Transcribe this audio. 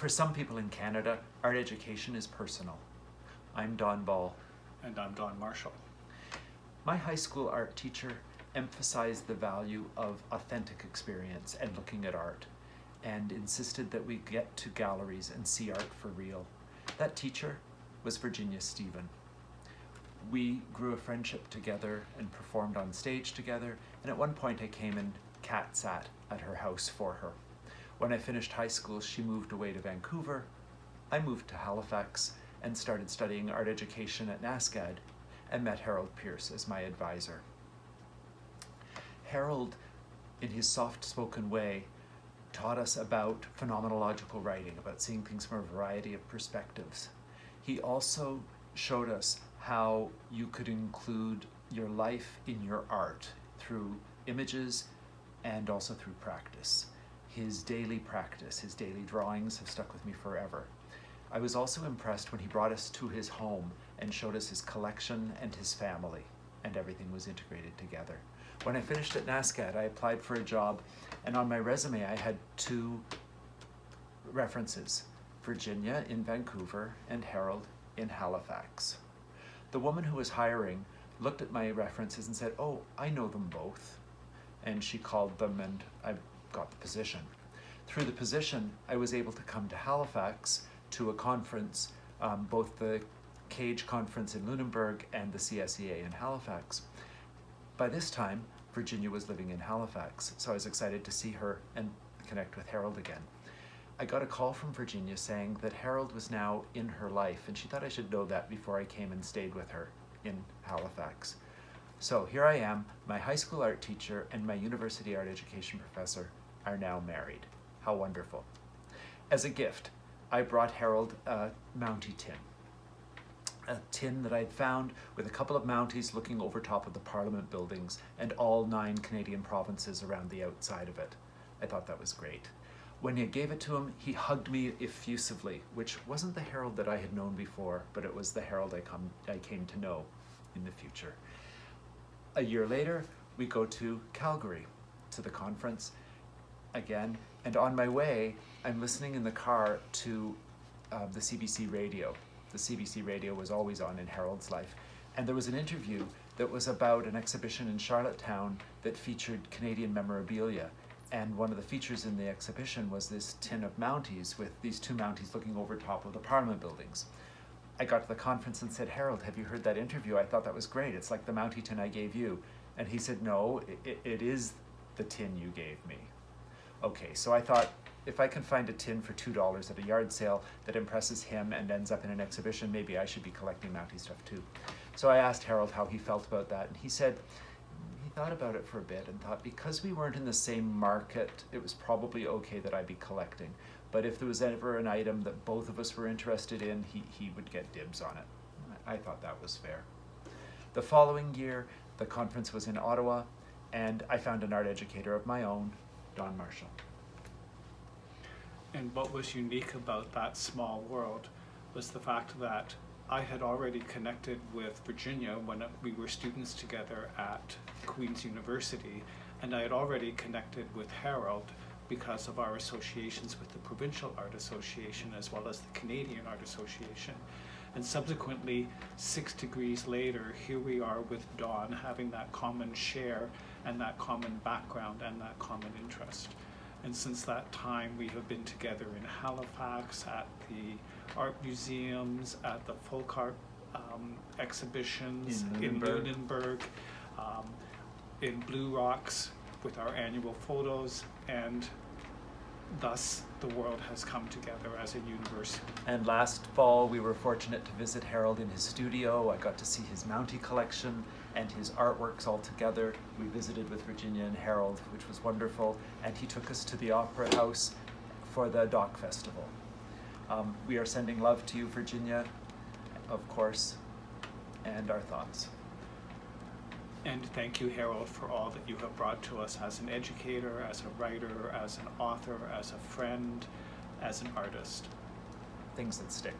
For some people in Canada, art education is personal. I'm Don Ball. And I'm Don Marshall. My high school art teacher emphasized the value of authentic experience and looking at art, and insisted that we get to galleries and see art for real. That teacher was Virginia Stephen. We grew a friendship together and performed on stage together, and at one point I came and cat sat at her house for her. When I finished high school, she moved away to Vancouver. I moved to Halifax and started studying art education at NASCAD and met Harold Pearse as my advisor. Harold, in his soft-spoken way, taught us about phenomenological writing, about seeing things from a variety of perspectives. He also showed us how you could include your life in your art through images and also through practice. His daily practice, his daily drawings have stuck with me forever. I was also impressed when he brought us to his home and showed us his collection and his family, and everything was integrated together. When I finished at NASCAD, I applied for a job, and on my resume I had two references, Virginia in Vancouver and Harold in Halifax. The woman who was hiring looked at my references and said, "Oh, I know them both." And she called them and I got the position. Through the position, I was able to come to Halifax to a conference, both the CAGE conference in Lunenburg and the CSEA in Halifax. By this time, Virginia was living in Halifax, so I was excited to see her and connect with Harold again. I got a call from Virginia saying that Harold was now in her life, and she thought I should know that before I came and stayed with her in Halifax. So here I am, my high school art teacher and my university art education professor are now married. How wonderful. As a gift, I brought Harold a Mountie tin. A tin that I'd found with a couple of Mounties looking over top of the Parliament buildings and all 9 Canadian provinces around the outside of it. I thought that was great. When I gave it to him, he hugged me effusively, which wasn't the Harold that I had known before, but it was the Harold I came to know in the future. A year later, we go to Calgary, to the conference again, and on my way, I'm listening in the car to the CBC radio. The CBC radio was always on in Harold's life, and there was an interview that was about an exhibition in Charlottetown that featured Canadian memorabilia. And one of the features in the exhibition was this tin of Mounties with these 2 Mounties looking over top of the Parliament buildings. I got to the conference and said, "Harold, have you heard that interview? I thought that was great. It's like the Mountie tin I gave you." And he said, "No, it is the tin you gave me." Okay, so I thought, if I can find a tin for $2 at a yard sale that impresses him and ends up in an exhibition, maybe I should be collecting Mountie stuff too. So I asked Harold how he felt about that, and he said, he thought about it for a bit and thought because we weren't in the same market, it was probably okay that I'd be collecting. But if there was ever an item that both of us were interested in, he would get dibs on it. I thought that was fair. The following year, the conference was in Ottawa, and I found an art educator of my own, Don Marshall. And what was unique about that small world was the fact that I had already connected with Virginia when we were students together at Queen's University, and I had already connected with Harold because of our associations with the Provincial Art Association as well as the Canadian Art Association. And subsequently, 6 degrees later, here we are with Don having that common share and that common background and that common interest. And since that time, we have been together in Halifax, at the art museums, at the folk art exhibitions in Lunenburg, in Blue Rocks with our annual photos, and thus the world has come together as a university. And last fall, we were fortunate to visit Harold in his studio. I got to see his Mountie collection and his artworks all together. We visited with Virginia and Harold, which was wonderful, and he took us to the Opera House for the Dock Festival. We are sending love to you, Virginia, of course, and our thoughts. And thank you, Harold, for all that you have brought to us as an educator, as a writer, as an author, as a friend, as an artist. Things that stick.